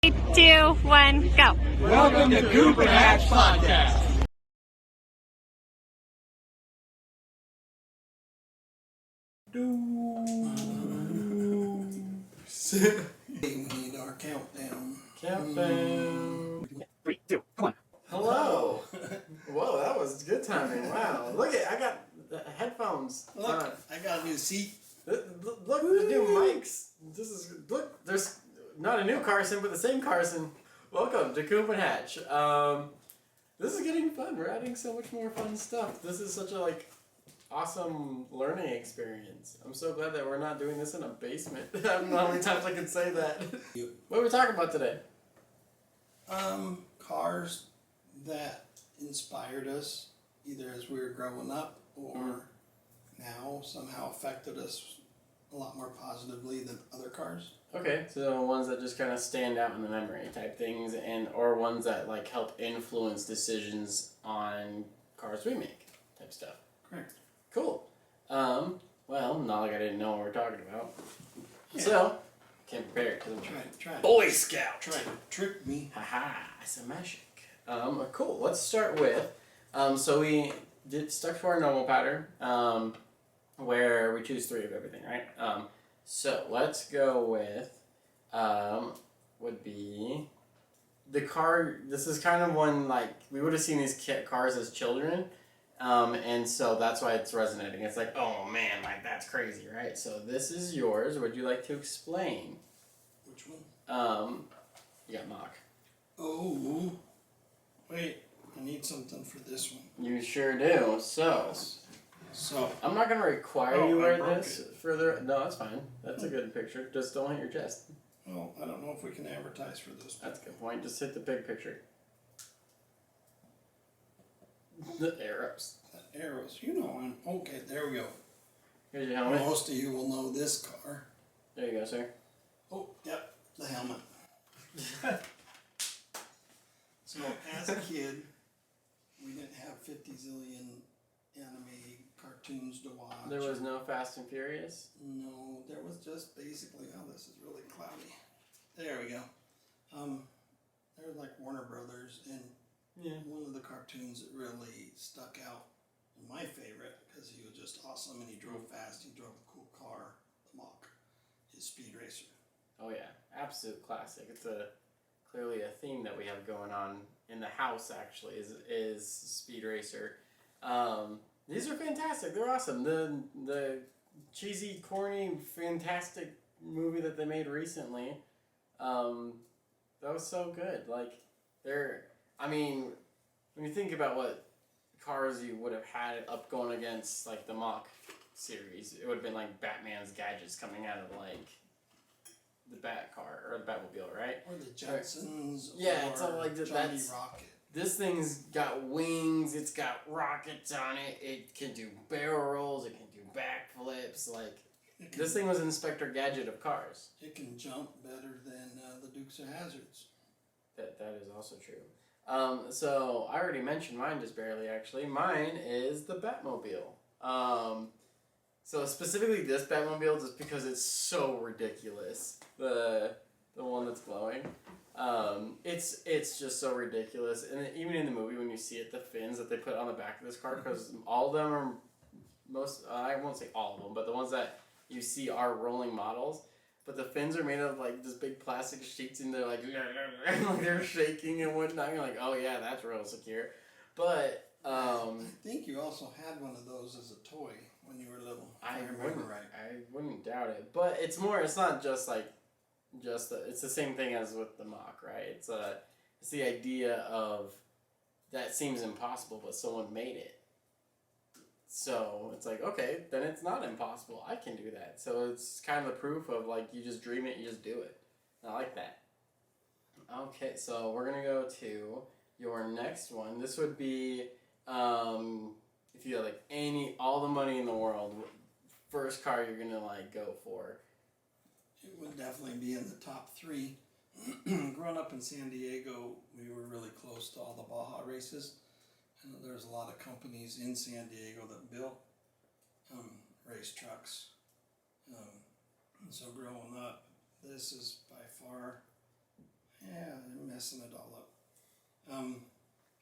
3, 2, 1, go. Welcome to Cooper Hatch Podcast. We need our countdown. Countdown. 3, 2, 1. Hello. Whoa, that was good timing. Wow. Look at I got the headphones. Look, I got a new seat. Look, the new mics. Look. There's not a new Carson, but the same Carson. Welcome to Cooper Hatch. This is getting fun. We're adding so much more fun stuff. This is such a awesome learning experience. I'm so glad that we're not doing this in a basement. I don't know how many times I can say that. What are we talking about today? Cars that inspired us, either as we were growing up or now somehow affected us a lot more positively than other cars. Okay, so ones that just kind of stand out in the memory type things, or ones that help influence decisions on cars we make type stuff. Correct. Cool. Well, not like I didn't know what we're talking about. Yeah. So, can't prepare because I'm Try to Boy Scout. try to trick me. Haha, it's a magic. Cool. Let's start with. So we stuck to our normal pattern, where we choose 3 of everything, right? So let's go with. Would be. The car. This is kind of one we would have seen these cars as children, and so that's why it's resonating. It's like, oh man, that's crazy, right? So this is yours. Would you like to explain? Which one? You got Mach. Oh, wait. I need something for this one. You sure do. So I'm not gonna require you wear this further. No, that's fine. That's a good picture. Just don't hit your chest. Well, I don't know if we can advertise for this. That's a good point. Just hit the big picture. The arrows. The arrows, you know. Okay, there we go. Here's your helmet. Most of you will know this car. There you go, sir. Oh, yep, the helmet. So, as a kid, we didn't have 50 zillion anime cartoons to watch. There was no Fast and Furious. No, there was just basically, this is really cloudy. There we go. There was Warner Brothers, and one of the cartoons that really stuck out, my favorite, because he was just awesome and he drove fast, he drove a cool car, the Mach, his Speed Racer. Oh yeah, absolute classic. It's clearly a theme that we have going on in the house. Actually, is Speed Racer. These are fantastic. They're awesome. The cheesy, corny, fantastic movie that they made recently. That was so good. When you think about what cars you would have had up going against the Mach series, it would have been Batman's gadgets coming out of the Bat car or the Batmobile, right? Or the Jetsons. Yeah, or it's all Johnny Rocket. This thing's got wings, it's got rockets on it, it can do barrel rolls, it can do backflips, this thing was Inspector Gadget of cars. It can jump better than the Dukes of Hazzards. That is also true. So I already mentioned mine just barely actually. Mine is the Batmobile. So specifically this Batmobile just because it's so ridiculous. The one that's glowing. It's just so ridiculous, and even in the movie when you see it, the fins that they put on the back of this car, because all of them are I won't say all of them, but the ones that you see are rolling models, but the fins are made of this big plastic sheets, and they're they're shaking and whatnot. You're like, oh yeah, that's real secure. But I think you also had one of those as a toy when you were little. I wouldn't doubt it, but it's not just it's the same thing as with the Mach, right? It's the idea of that seems impossible, but someone made it. So it's okay, then it's not impossible. I can do that. So it's kind of the proof of you just dream it, you just do it. I like that. Okay, so we're gonna go to your next one. This would be if you had all the money in the world, first car you're gonna go for. It would definitely be in the top 3. Growing up in San Diego, we were really close to all the Baja races. And there's a lot of companies in San Diego that built race trucks. And so growing up, this is by far messing it all up.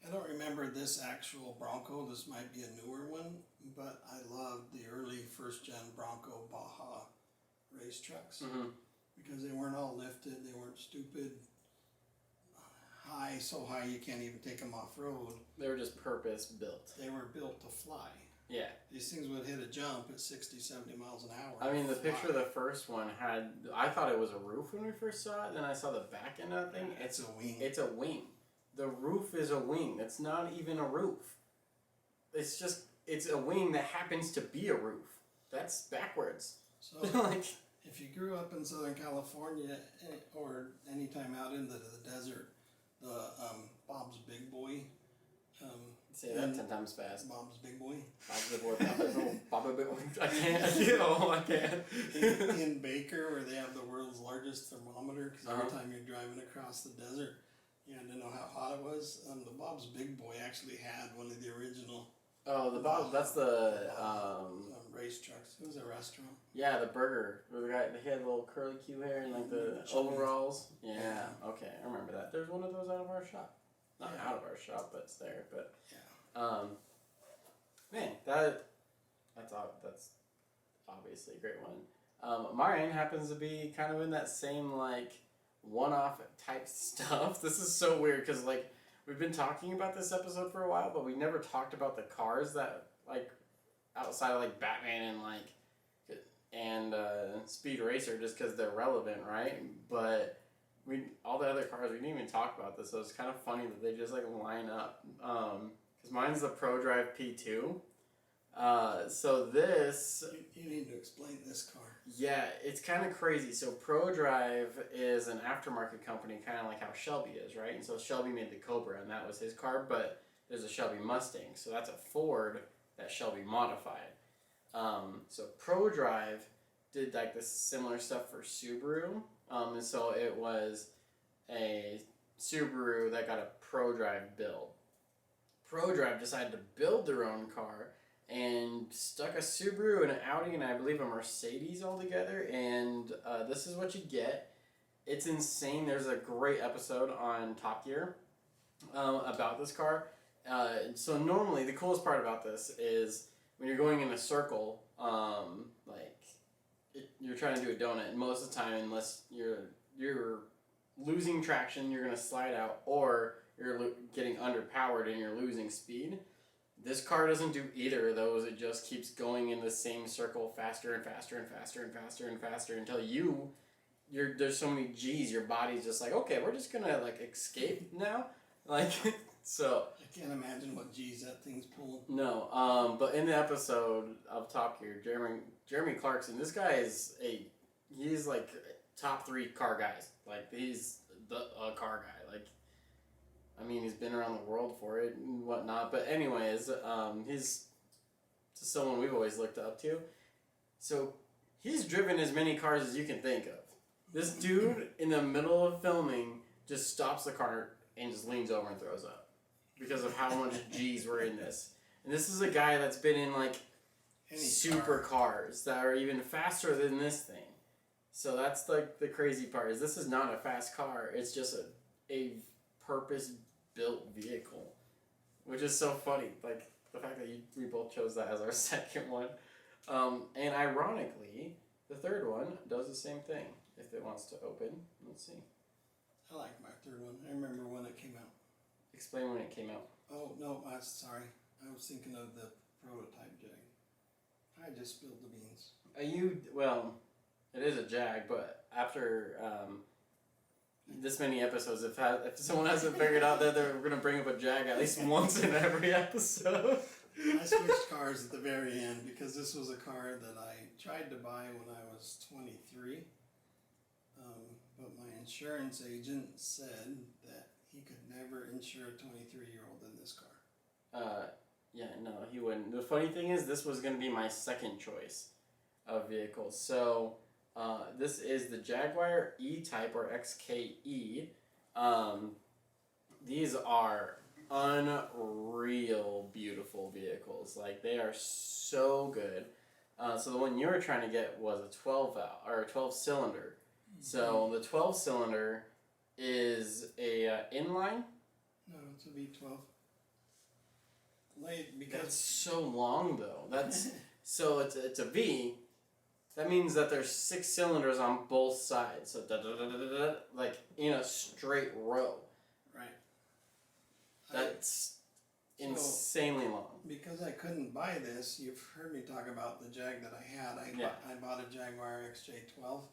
I don't remember this actual Bronco. This might be a newer one, but I loved the early first-gen Bronco Baja race trucks because they weren't all lifted. They weren't stupid high, so high you can't even take them off-road. They were just purpose built. They were built to fly. Yeah. These things would hit a jump at 60, 70 miles an hour. I mean, the picture of the first one had, I thought it was a roof when we first saw it, then I saw the back end of that thing. It's a wing. It's a wing. The roof is a wing. It's not even a roof. It's just, it's a wing that happens to be a roof. That's backwards. So, like, if you grew up in Southern California or any time out into the desert, the Bob's Big Boy. say that 10 times fast. Bob's Big Boy. Bob's Big Boy. Bob's Big Boy. I can't. I can't. In Baker, where they have the world's largest thermometer, because every time you're driving across the desert, you had to know how hot it was. The Bob's Big Boy actually had one of the original. Oh, the Bob. That's the race trucks. It was a restaurant. Yeah, the burger. The guy, he had a little curly Q hair and like the overalls. Yeah. Okay, I remember that. There's one of those out of our shop. Not out of our shop, but it's there. But man, that's obviously a great one. Mine happens to be kind of in that same like one-off type stuff. This is so weird because like we've been talking about this episode for a while, but we never talked about the cars that like outside of like Batman and Speed Racer, just because they're relevant, right? But all the other cars, we didn't even talk about this, so it's kind of funny that they just like line up. Because mine's the ProDrive P2. So this... You need to explain this car. Yeah, it's kind of crazy. So ProDrive is an aftermarket company, kind of like how Shelby is, right? And so Shelby made the Cobra, and that was his car, but there's a Shelby Mustang. So that's a Ford that Shelby modified. So ProDrive did like this similar stuff for Subaru. And so it was a Subaru that got a ProDrive build. ProDrive decided to build their own car and stuck a Subaru and an Audi and I believe a Mercedes all together, and this is what you get. It's insane. There's a great episode on Top Gear about this car. So normally the coolest part about this is when you're going in a circle, you're trying to do a donut, and most of the time, unless you're losing traction, you're going to slide out, or you're getting underpowered and you're losing speed. This car doesn't do either of those. It just keeps going in the same circle faster and faster and faster and faster and faster until there's so many G's, your body's just like, okay, we're just going to like escape now. Like, so. I can't imagine what G's that thing's pulling. No, but in the episode of Top Gear, Jeremy Clarkson, this guy he's like top 3 car guys. Like, he's a car guy. Like, I mean, he's been around the world for it and whatnot. But anyways, he's someone we've always looked up to. So he's driven as many cars as you can think of. This dude, in the middle of filming, just stops the car and just leans over and throws up because of how much G's were in this. And this is a guy that's been in like super cars that are even faster than this thing. So that's like the crazy part, is this is not a fast car. It's just a purpose-built vehicle, which is so funny. Like the fact that we both chose that as our second one. And ironically, the third one does the same thing. If it wants to open, let's see. I like my third one. I remember when it came out. Explain when it came out. Oh, no, I'm sorry. I was thinking of the prototype Jag. I just spilled the beans. Well, it is a Jag, but after this many episodes, if someone hasn't figured out that they're going to bring up a Jag at least once in every episode. I switched cars at the very end because this was a car that I tried to buy when I was 23. But my insurance agent said that he could never insure a 23-year-old in this car. Yeah, no, he wouldn't. The funny thing is, this was going to be my second choice of vehicles. So, this is the Jaguar E-Type or XKE. These are unreal beautiful vehicles. Like, they are so good. So the one you were trying to get was a 12 cylinder. So the 12 cylinder is a inline? No, it's a V12. Because That's so long though. That's so it's a V. That means that there's 6 cylinders on both sides. So like in a straight row. right. That's insanely long. Because I couldn't buy this, you've heard me talk about the Jag that I had. I bought a Jaguar Xj12.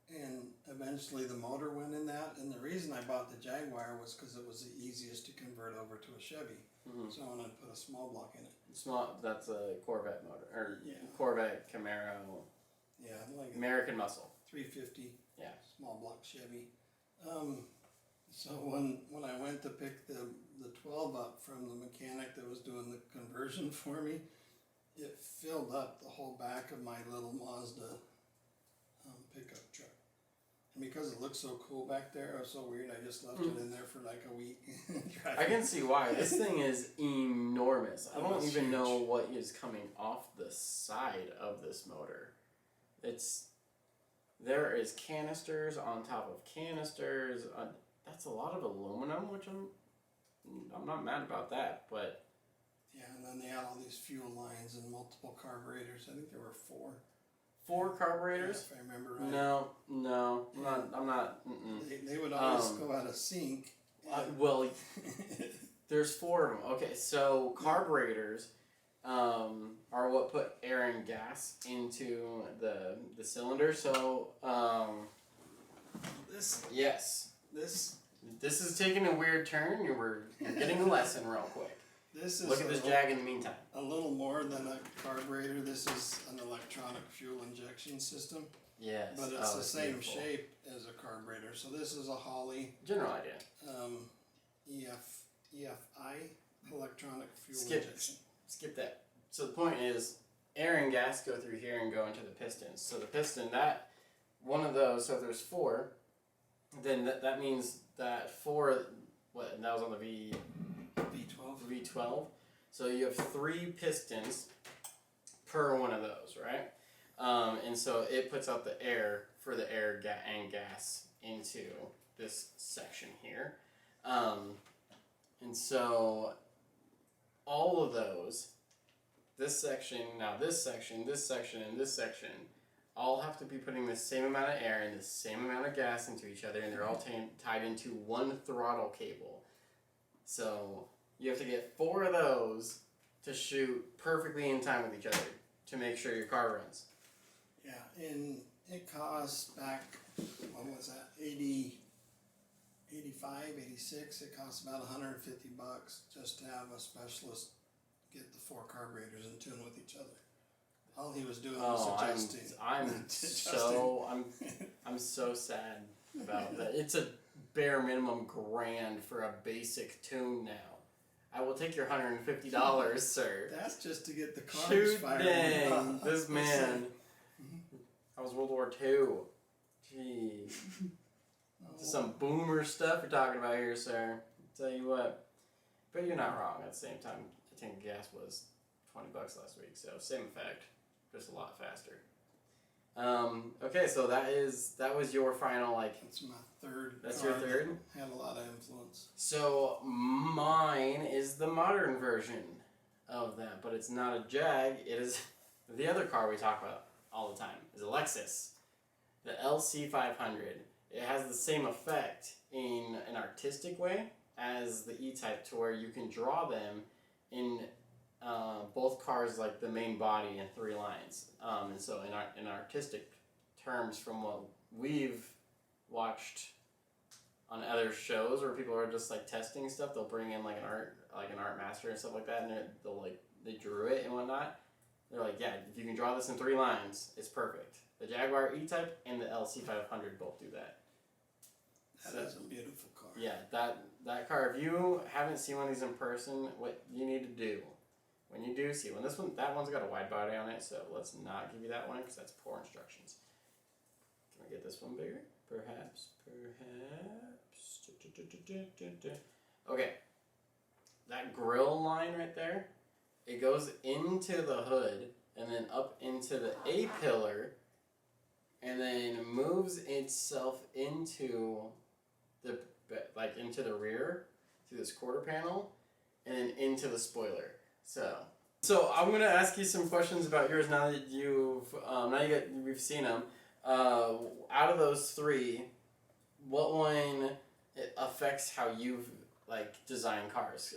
And eventually the motor went in that. And the reason I bought the Jaguar was because it was the easiest to convert over to a Chevy. Mm-hmm. So I wanted to put a small block in it. That's a Corvette motor. Or Yeah. Corvette Camaro. Yeah, like American Muscle. 350. Yeah. Small block Chevy. So when I went to pick the 12 up from the mechanic that was doing the conversion for me, it filled up the whole back of my little Mazda pickup truck. And because it looked so cool back there, it was so weird, I just left it in there for like a week. I can see why. This thing is enormous. I don't even know huge. what is coming off the side of this motor. There is canisters on top of canisters. That's a lot of aluminum, which I'm not mad about that, but Yeah, and then they had all these fuel lines and multiple carburetors. I think there were 4. 4 carburetors? If I remember right. No, I'm not. They would always go out of sync. Well, there's 4 of them. Okay, so carburetors are what put air and gas into the cylinder. So this is taking a weird turn. You're getting a lesson real quick. This is Look at this Jag in the meantime. A little more than a carburetor. This is an electronic fuel injection system. Yes. But it's the same beautiful. shape as a carburetor. So this is a Holley General idea. EFI, electronic fuel injection. Skip that. So the point is, air and gas go through here and go into the pistons. So the piston, that one of those, so if there's 4, then that means that 4, and that was on the V12. So you have 3 pistons per one of those, right? And so it puts out the air for the air and gas into this section here. And so all of those, this section, now this section, this section, and this section, all have to be putting the same amount of air and the same amount of gas into each other, and they're all tied into one throttle cable. So you have to get 4 of those to shoot perfectly in time with each other to make sure your car runs. Yeah, and it costs back, what was that, 85, 86, it costs about $150 just to have a specialist get the 4 carburetors in tune with each other. All he was doing was adjusting. I'm so sad about that. It's a bare minimum $1,000 for a basic tune now. I will take your $150, sir. That's just to get the cars Shoot fired. dang, this man. That was World War II. Gee. Some boomer stuff you're talking about here, sir. I'll tell you what. But you're not wrong. At the same time, I think gas was $20 last week, so same effect, just a lot faster. Okay, so that was your final, like... That's my third. That's your third? Had a lot of influence. So mine is the modern version of that, but it's not a Jag. It is the other car we talk about all the time. Is a Lexus, the LC500. It has the same effect in an artistic way as the E-Type, to where you can draw them in both cars, like the main body and 3 lines. And so in artistic terms, from what we've watched on other shows where people are just like testing stuff, they'll bring in like an art master and stuff like that, and they drew it and whatnot. They're like, yeah, if you can draw this in 3 lines, it's perfect. The Jaguar E-Type and the LC500 both do that. That is a beautiful car. Yeah, that car. If you haven't seen one of these in person, what you need to do when you do see one, that one's got a wide body on it, so let's not give you that one because that's poor instructions. Can I get this one bigger? Perhaps. Okay, that grill line right there, it goes into the hood and then up into the A-pillar and then moves itself into the like into the rear through this quarter panel, and then into the spoiler. So I'm gonna ask you some questions about yours now that we've seen them. Out of those three, what one affects how you've like designed cars?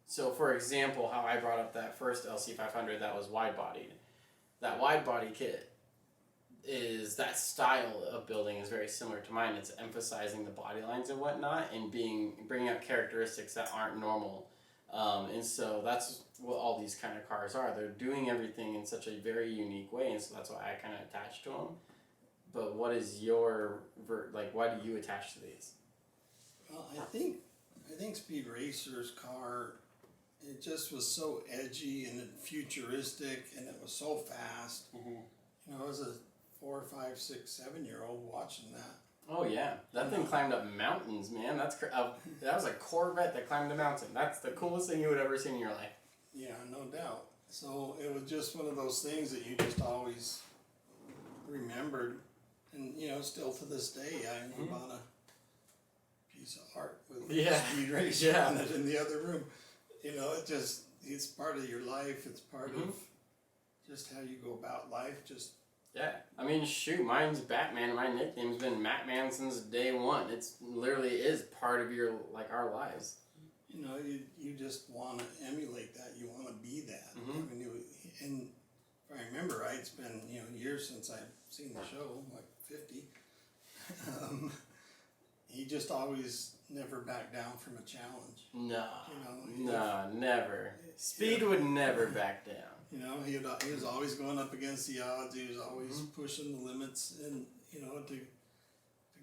So for example, how I brought up that first LC500 that was wide-bodied. That wide-body kit is that style of building is very similar to mine. It's emphasizing the body lines and whatnot, and bringing out characteristics that aren't normal. And so that's what all these kind of cars are. They're doing everything in such a very unique way, and so that's why I kind of attach to them. But what is your why do you attach to these? Well, I think Speed Racer's car, it just was so edgy and futuristic, and it was so fast. Mm-hmm. You know, as a 4, 5, 6, 7-year-old watching that. Oh yeah, that thing climbed up mountains, man. That was a Corvette that climbed a mountain. That's the coolest thing you would ever see in your life. Yeah, no doubt. So it was just one of those things that you just always remembered, and you know, still to this day, I bought a piece of art with Speed Racer on it in the other room. You know, it's part of your life. It's part of just how you go about life. Yeah, I mean, shoot, mine's Batman. My nickname's been Matman since day one. It's literally is part of our lives. You know, you just want to emulate that. You want to be that. Mm-hmm. I mean, and if I remember right, it's been years since I've seen the show, like 50. He just always never backed down from a challenge. No, never. Speed would never back down. You know, he was always going up against the odds. He was always pushing the limits, and you know, to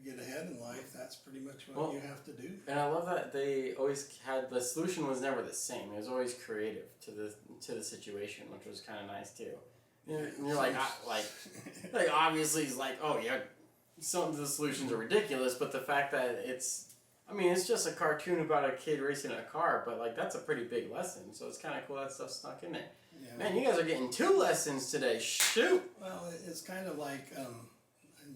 get ahead in life, that's pretty much what you have to do. And I love that they always had the solution was never the same. It was always creative to the situation, which was kind of nice too. And you're like obviously he's like, oh yeah, some of the solutions are ridiculous, but the fact that it's just a cartoon about a kid racing a car, but like that's a pretty big lesson. So it's kind of cool that stuff snuck in there. Yeah. Man, you guys are getting 2 lessons today. Shoot. Well, it's kind of like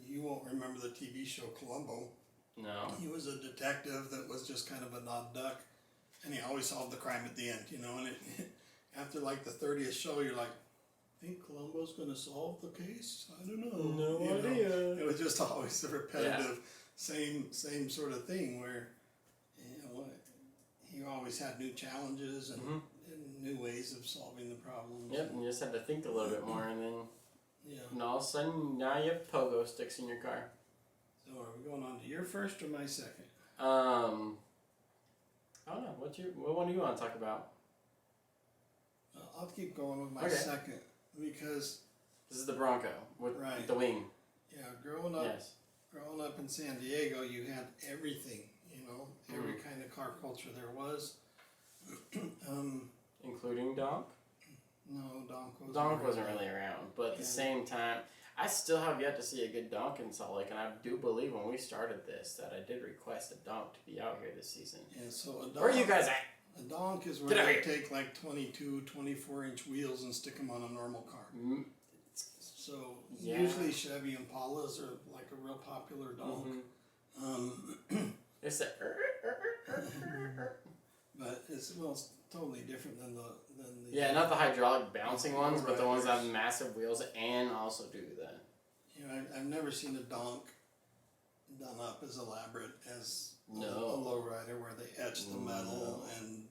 you won't remember the TV show Columbo. No. He was a detective that was just kind of an odd duck, and he always solved the crime at the end. You know, and after like the 30th show, you're like, think Columbo's going to solve the case? I don't know. No idea. It was just always the repetitive, same sort of thing where, he always had new challenges and new ways of solving the problems. Yep, and you just had to think a little bit more, and then and all of a sudden, now you have pogo sticks in your car. So are we going on to your first or my second? I don't know. What one do you want to talk about? I'll keep going with my second, because this is the Bronco with the wing. Yeah, growing up in San Diego, you had everything, every kind of car culture there was. Including Donk? No, Donk wasn't really around, but at the same time, I still have yet to see a good Donk in Salt Lake, and I do believe when we started this that I did request a Donk to be out here this season. Yeah, so a Donk, where are you guys at? A Donk is where they take like 22, 24-inch wheels and stick them on a normal car. So usually Chevy Impalas are like a real popular Donk. It's a but it's totally different than the not the hydraulic bouncing ones, but the ones that have massive wheels and also do that. I've never seen a Donk done up as elaborate as a lowrider, where they etch the metal and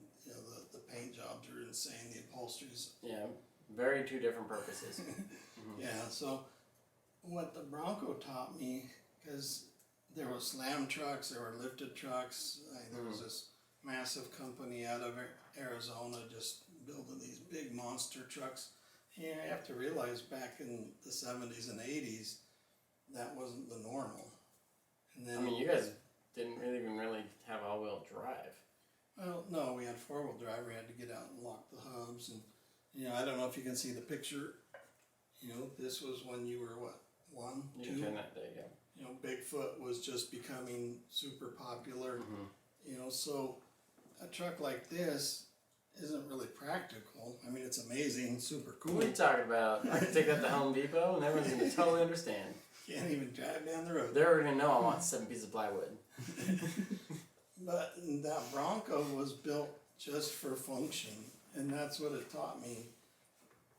the paint jobs are insane. The upholsteries. Yeah, very two different purposes. Yeah. So what the Bronco taught me, because there were slam trucks, there were lifted trucks. There was this massive company out of Arizona just building these big monster trucks. Yeah, I have to realize back in the 70s and 80s, that wasn't the normal. And then, you guys didn't even really have all-wheel drive. Well, no, we had 4-wheel drive. We had to get out and lock the hubs. And, I don't know if you can see the picture. This was when you were, 1, 2? You can that day, yeah. Bigfoot was just becoming super popular. So a truck like this isn't really practical. It's amazing, super cool. What are you talking about? I can take that to Home Depot and everyone's going to totally understand. Can't even drive down the road. They're going to know I want 7 pieces of plywood. But that Bronco was built just for function, and that's what it taught me.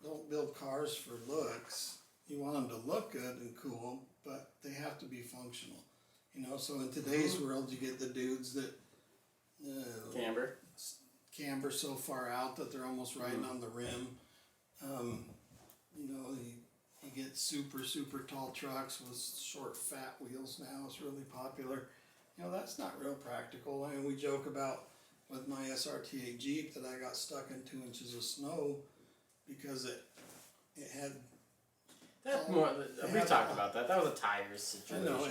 Don't build cars for looks. You want them to look good and cool, but they have to be functional. You know, so in today's world, you get the dudes that camber so far out that they're almost riding on the rim. You know, you get super tall trucks with short fat wheels now. It's really popular. You know, that's not real practical. I mean, we joke about with my SRT8 Jeep that I got stuck in 2 inches of snow because it had. That's more. We talked about that. That was a tires situation. I know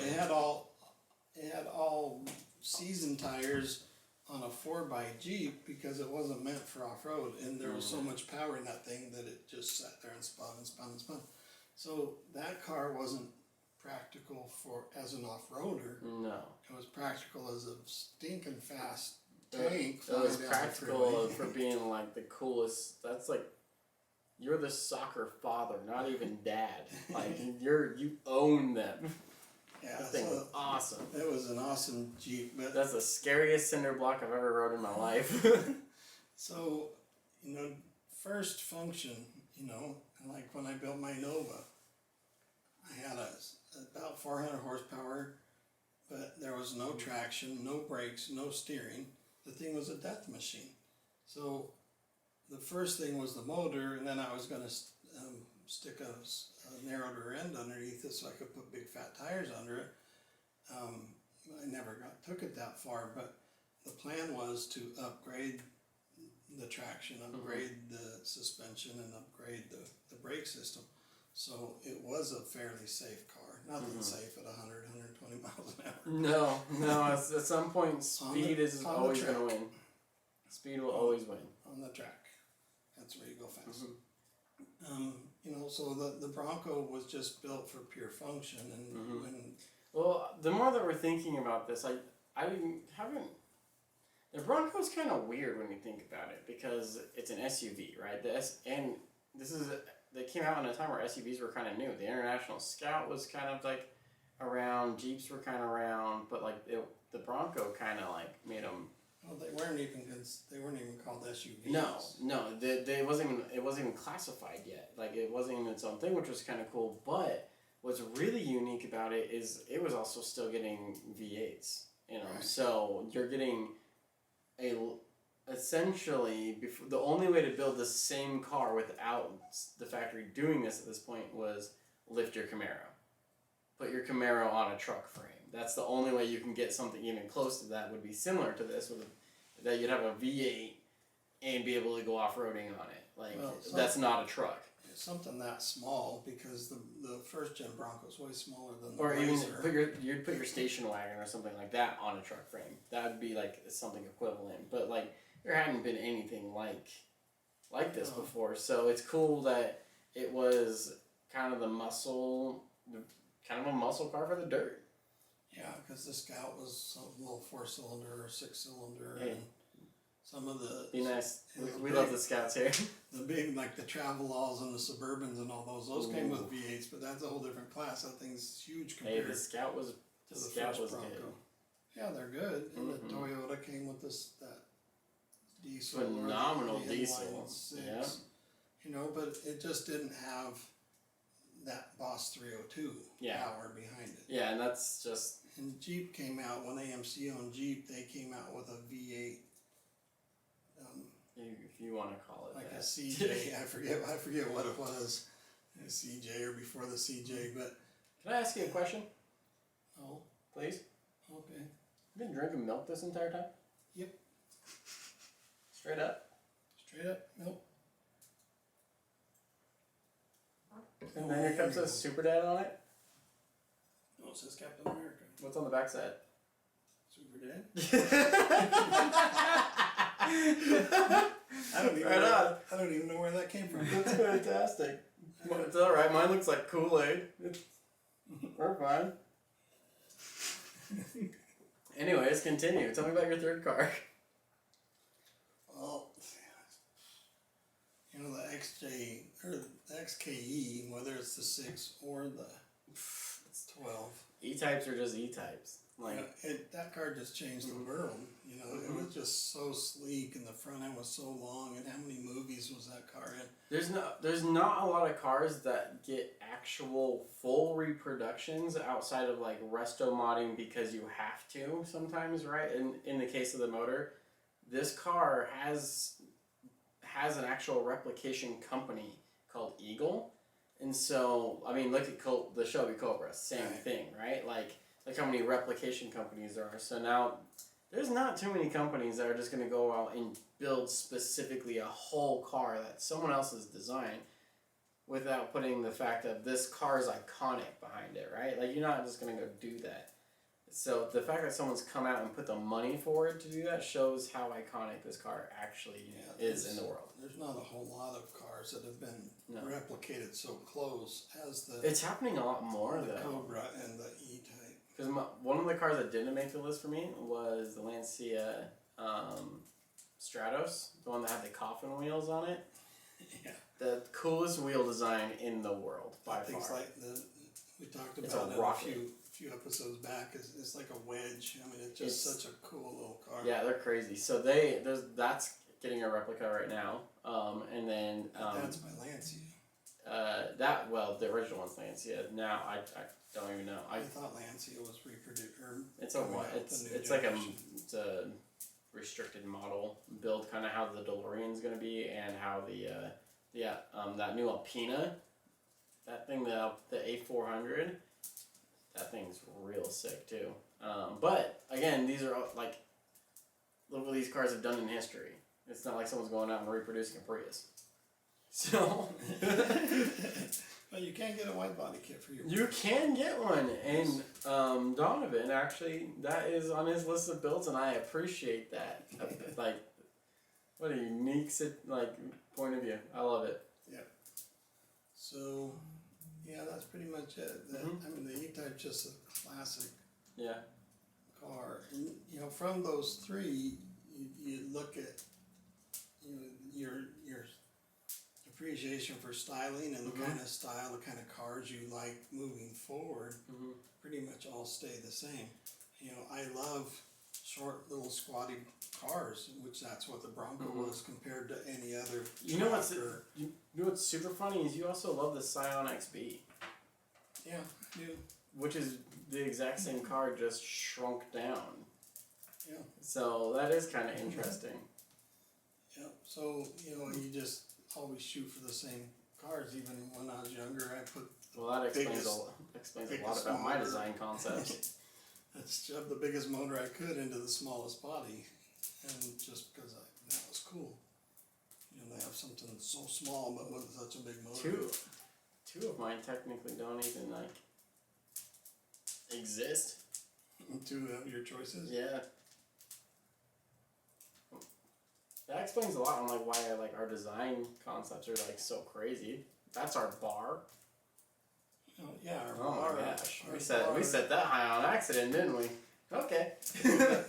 it had all season tires on a 4x Jeep because it wasn't meant for off road, and there was so much power in that thing that it just sat there and spun and spun and spun. So that car wasn't practical for as an off-roader. No. It was practical as a stinking fast tank. It was practical for being like the coolest. That's like, you're the soccer father, not even dad. Like you own them. Yeah, that thing was awesome. It was an awesome Jeep, but that's the scariest cinder block I've ever rode in my life. So, you know, first function, you know, like when I built my Nova, I had about 400 horsepower, but there was no traction, no brakes, no steering. The thing was a death machine. So the first thing was the motor, and then I was going to stick a narrowed rear end underneath it so I could put big fat tires under it. I never took it that far, but the plan was to upgrade the traction, upgrade the suspension, and upgrade the brake system. So it was a fairly safe car. Nothing safe at 100, 120 miles an hour. No. At some point, speed is always going to win. Speed will always win. On the track. That's where you go fast. You know, so the Bronco was just built for pure function, and well, the more that we're thinking about this, I haven't. The Bronco's kind of weird when you think about it because it's an SUV, right? They came out in a time where SUVs were kind of new. The International Scout was kind of like around, Jeeps were kind of around, but like the Bronco kind of like made them. Well, they weren't even called SUVs. No, it wasn't even classified yet. Like it wasn't even its own thing, which was kind of cool. But what's really unique about it is it was also still getting V8s. You know, right. So you're getting essentially the only way to build the same car without the factory doing this at this point was lift your Camaro, put your Camaro on a truck frame. That's the only way you can get something even close to that. Would be similar to this, that you'd have a V8 and be able to go off-roading on it. Like, that's not a truck. Something that small, because the first gen Bronco is way smaller than the Or Blazer. even you'd put your station wagon or something like that on a truck frame. That would be like something equivalent. But like there hadn't been anything like this before. So it's cool that it was kind of a muscle car for the dirt. Yeah, because the Scout was a little 4-cylinder or 6-cylinder, hey. And some of the... Be nice. We love the Scouts here. The big, like the Travelogues and the Suburbans and all those came with V8s, but that's a whole different class. That thing's huge compared the Scout was to the first Bronco. Good. Yeah, they're good. And the Toyota came with that diesel. Phenomenal diesel. 6, yeah. You know, but it just didn't have that Boss 302 power behind it. Yeah, and that's just... And Jeep came out, when AMC owned Jeep, they came out with a V8. If you want to call it like that. a CJ, I forget what it was, a CJ or before the CJ, but... Can I ask you a question? Oh. Please? Okay. You been drinking milk this entire time? Yep. Straight up? Straight up, milk. And then your cup says Super Dad on it? No, it says Captain America. What's on the back side? Super Dad? I don't even know where that came from. That's fantastic. It's alright, mine looks like Kool-Aid. We're fine. Anyways, continue. Tell me about your third car. Well, you know, the XJ, or the XKE, whether it's the 6 or the 12. E-types are just E-types. Like that car just changed the world. You know, it was just so sleek, and the front end was so long. And how many movies was that car in? there's not a lot of cars that get actual full reproductions outside of like resto modding because you have to sometimes, right? In the case of the motor, this car has an actual replication company called Eagle. And so, I mean, look at the Shelby Cobra, same thing, right? Like, look how many replication companies there are. So now, there's not too many companies that are just going to go out and build specifically a whole car that someone else has designed without putting the fact that this car is iconic behind it, right? Like, you're not just going to go do that. So the fact that someone's come out and put the money forward to do that shows how iconic this car actually is in the world. There's not a whole lot of cars that have been replicated so close as the. It's happening a lot more the though. Cobra and the E-Type. Because one of the cars that didn't make the list for me was the Lancia Stratos, the one that had the coffin wheels on it. Yeah. The coolest wheel design in the world by far. Things like we talked It's about a it rocket. a few episodes back. It's like a wedge. I mean, it's just such a cool little car. Yeah, they're crazy. So that's getting a replica right now. And then that's my Lancia. The original one's Lancia. Now I don't even know. I thought Lancia was reproduced. It's a what? It's like it's a restricted model build, kind of how the DeLorean's gonna be, and how that new Alpina, that thing, the A400, that thing's real sick too. But again, these are like, look what these cars have done in history. It's not like someone's going out and reproducing a Prius. So. But you can't get a wide body kit for your. You can get one, and Donovan actually, that is on his list of builds, and I appreciate that. Like, what a unique point of view. I love it. Yeah. So, yeah, that's pretty much it. I mean, the E-Type just a classic. Yeah. Car, and you know, from those three, you look at your appreciation for styling and the kind of style, the kind of cars you like moving forward, pretty much all stay the same. You know, I love short little squatty cars, which that's what the Bronco was compared to any other. You know what's super funny is you also love the Scion XB. Yeah, I do. Which is the exact same car, just shrunk down. Yeah. So that is kind of interesting. Yeah. So you just always shoot for the same cars. Even when I was younger, I put. Well, that explains a lot about my design concepts. Let's shove the biggest motor I could into the smallest body, and just because that was cool. You know, they have something so small but with such a big motor. Two of mine technically don't even exist. Two of your choices. Yeah. That explains a lot on why our design concepts are so crazy. That's our bar. Oh, yeah, our Oh bar. my gosh. We set that high on accident, didn't we? Okay.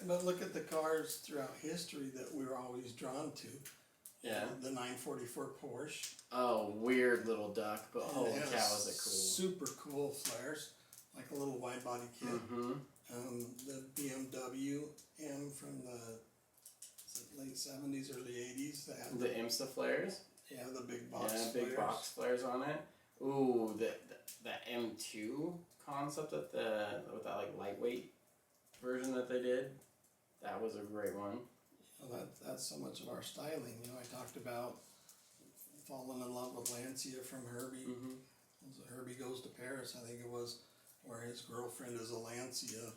but look at the cars throughout history that we were always drawn to. Yeah. The 944 Porsche. Oh, weird little duck, but holy cow, is it cool. Super cool flares, like a little wide body kit. Mm-hmm. The BMW M from the late 70s, early 80s. The IMSA flares? Yeah, the big box flares. Yeah, big box flares on it. Ooh, the M2 concept with that lightweight version that they did, that was a great one. Well, that's so much of our styling. You know, I talked about falling in love with Lancia from Herbie. Mm-hmm. Herbie Goes to Paris, I think it was, where his girlfriend is a Lancia,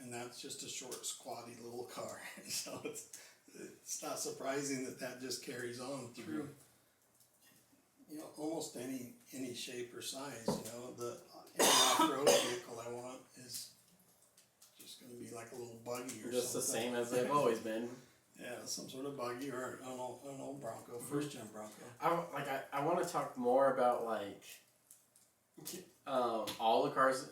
and that's just a short, squatty little car. So it's not surprising that just carries on through. You know, almost any shape or size. You know, any off-road vehicle I want is just going to be like a little buggy or just something. Just the same as they've always been. Yeah, some sort of buggy or an old Bronco, first-gen Bronco. I want to talk more about all the cars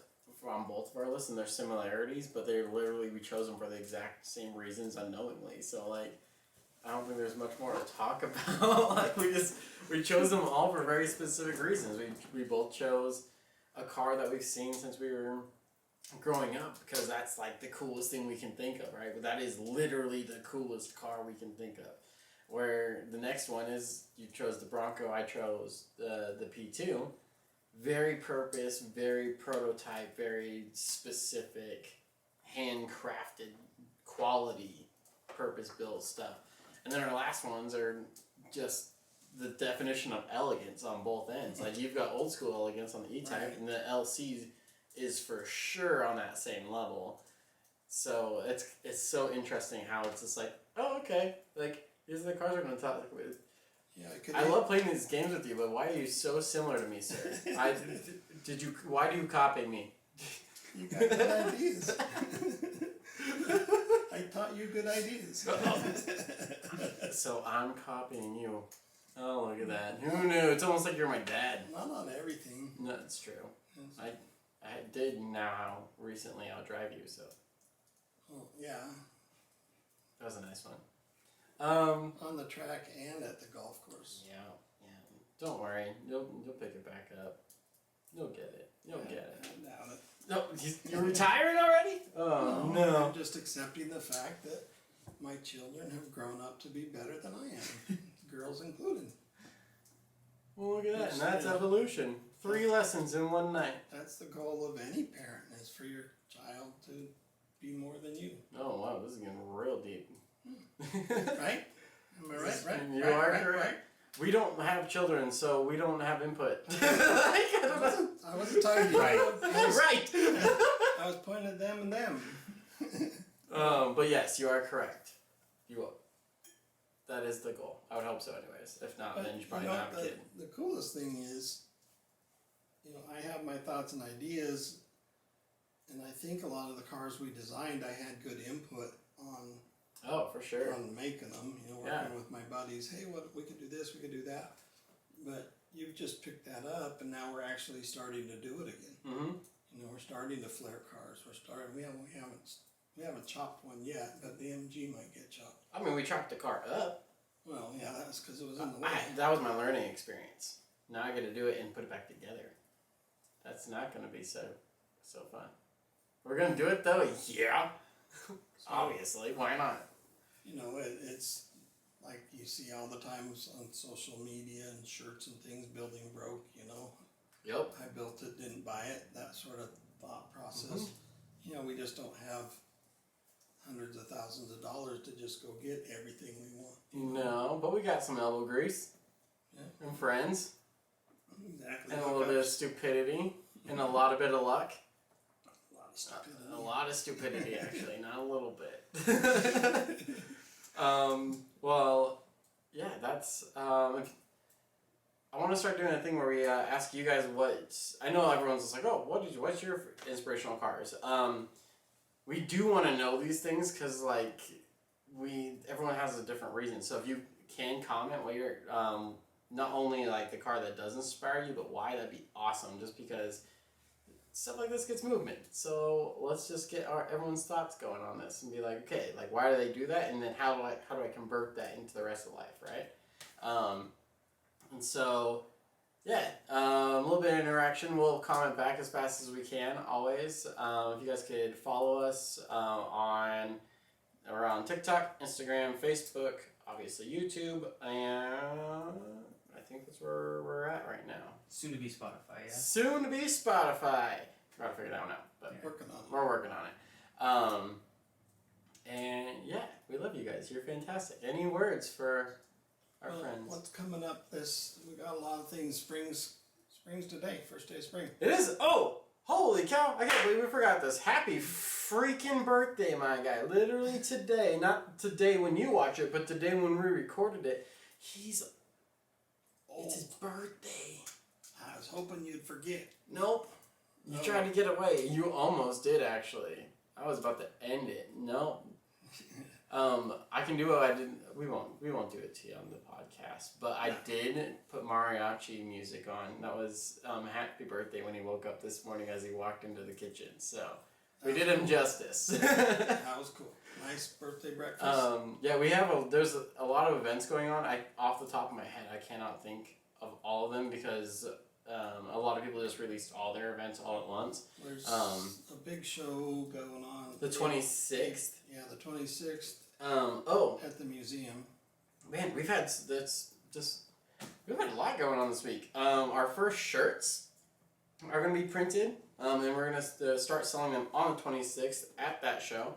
on both of our lists and their similarities, but we chose them for the exact same reasons unknowingly. So I don't think there's much more to talk about. We chose them all for very specific reasons. We both chose a car that we've seen since we were growing up because that's like the coolest thing we can think of, right? But that is literally the coolest car we can think of. Where the next one is, you chose the Bronco, I chose the P2. Very purpose, very prototype, very specific, handcrafted, quality, purpose-built stuff. And then our last ones are just the definition of elegance on both ends. Like, you've got old school elegance on the E-Type, right, and the LC is for sure on that same level. So it's so interesting how it's just like, oh, okay, like, these are the cars we're going to talk with. Yeah, I love playing these games with you, but why are you so similar to me, sir? Why do you copy me? You got good ideas. I taught you good ideas. So I'm copying you. Oh, look at that. Who knew? It's almost like you're my dad. Not on everything. No, it's true. I did now recently outdrive you, so. Oh, yeah. That was a nice one. On the track and at the golf course. Yeah. Don't worry, you'll pick it back up. You'll get it. You'll get it. I doubt it. No, you're retiring already? Oh no! I'm just accepting the fact that my children have grown up to be better than I am, girls included. Well, look at that, and that's evolution. 3 lessons in one night. That's the goal of any parent: is for your child to be more than you. Oh wow, this is getting real deep. Right? Am I right? Right? You are correct. Right. We don't have children, so we don't have input. I wasn't talking to you. Right. Right. I was pointing at them and them. But yes, you are correct. You will. That is the goal. I would hope so anyways. If not, then you probably not have a kid. The coolest thing is, I have my thoughts and ideas, and I think a lot of the cars we designed, I had good input on. Oh, for sure. On making them, working with my buddies. Hey, what we could do this, we could do that. But you've just picked that up, and now we're actually starting to do it again. Mm-hmm. We're starting to flare cars. We haven't chopped one yet, but the MG might get chopped. I mean, we chopped the car up. Well, yeah, that's because it was in the way. That was my learning experience. Now I got to do it and put it back together. That's not going to be so fun. We're going to do it though. Yeah. Obviously, why not? It's like you see all the times on social media and shirts and things, building broke, Yep. I built it, didn't buy it, that sort of thought process. Mm-hmm. We just don't have hundreds of thousands of dollars to just go get everything we want. No, but we got some elbow grease. Yeah. And friends. Exactly. And a little bit of stupidity. And a lot of bit of luck. A lot of stupidity, actually, not a little bit. Well, yeah, that's. I want to start doing a thing where we ask you guys what. I know everyone's just like, oh, what's your inspirational cars? We do want to know these things because, like, everyone has a different reason. So if you can comment what your not only like the car that does inspire you, but why, that'd be awesome. Just because. Stuff like this gets movement, so let's just get everyone's thoughts going on this and be like, okay, like why do they do that, and then how do I convert that into the rest of life, right? And so, yeah, a little bit of interaction. We'll comment back as fast as we can, always. If you guys could follow us on TikTok, Instagram, Facebook, obviously YouTube, and I think that's where we're at right now. Soon to be Spotify, yeah. Soon to be Spotify. Gotta figure it out now, but we're working on it. And yeah, we love you guys. You're fantastic. Any words for our friends? What's coming up? We got a lot of things. Spring's today. First day of spring. It is. Oh, holy cow! I can't believe we forgot this. Happy freaking birthday, my guy! Literally today, not today when you watch it, but today when we recorded it. It's his birthday. I was hoping you'd forget. Nope. You tried to get away. You almost did, actually. I was about to end it. No. I can do what I didn't. We won't do it to you on the podcast. But I did put mariachi music on. That was happy birthday when he woke up this morning as he walked into the kitchen. So we did him justice. That was cool. Nice birthday breakfast. Yeah, there's a lot of events going on. Off the top of my head, I cannot think of all of them because A lot of people just released all their events all at once. There's a big show going on. The 26th. Yeah, the 26th. At the museum. Man, we've had a lot going on this week. Our first shirts are going to be printed, and we're going to start selling them on the 26th at that show.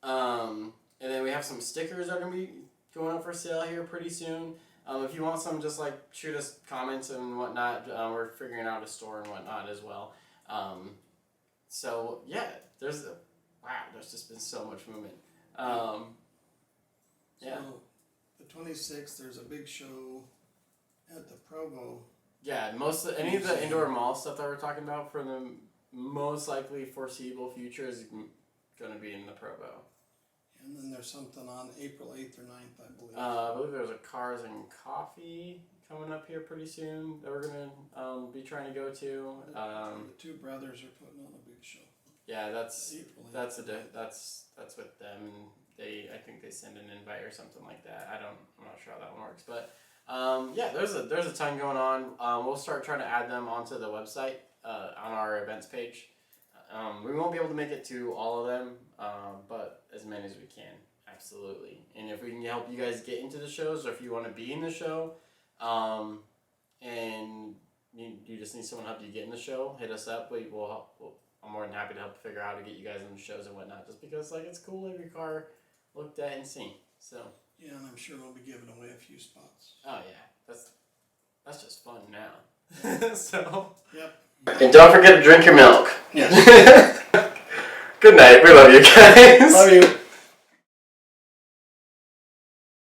And then we have some stickers that are going to be going up for sale here pretty soon. If you want some, just like shoot us comments and whatnot. We're figuring out a store and whatnot as well. So yeah, there's just been so much movement. Yeah. So the 26th, there's a big show at the Provo. Yeah, any of the indoor mall stuff that we're talking about for the most likely foreseeable future is going to be in the Provo. And then there's something on April 8th or 9th, I believe. I believe there's a Cars and Coffee coming up here pretty soon that we're going to be trying to go to. The two brothers are putting on a big show. Yeah, that's April 8th. that's with them. I think they send an invite or something like that. I'm not sure how that one works, but yeah, there's a ton going on. We'll start trying to add them onto the website on our events page. We won't be able to make it to all of them, but as many as we can, absolutely. And if we can help you guys get into the shows, or if you want to be in the show, and you just need someone to help you get in the show, hit us up. We'll help. I'm more than happy to help figure out how to get you guys in the shows and whatnot, just because it's cool to have your car looked at and seen. So yeah, and I'm sure we'll be giving away a few spots. oh yeah, that's just fun now. So yep. And don't forget to drink your milk. Yes. Good night. We love you guys. Love you.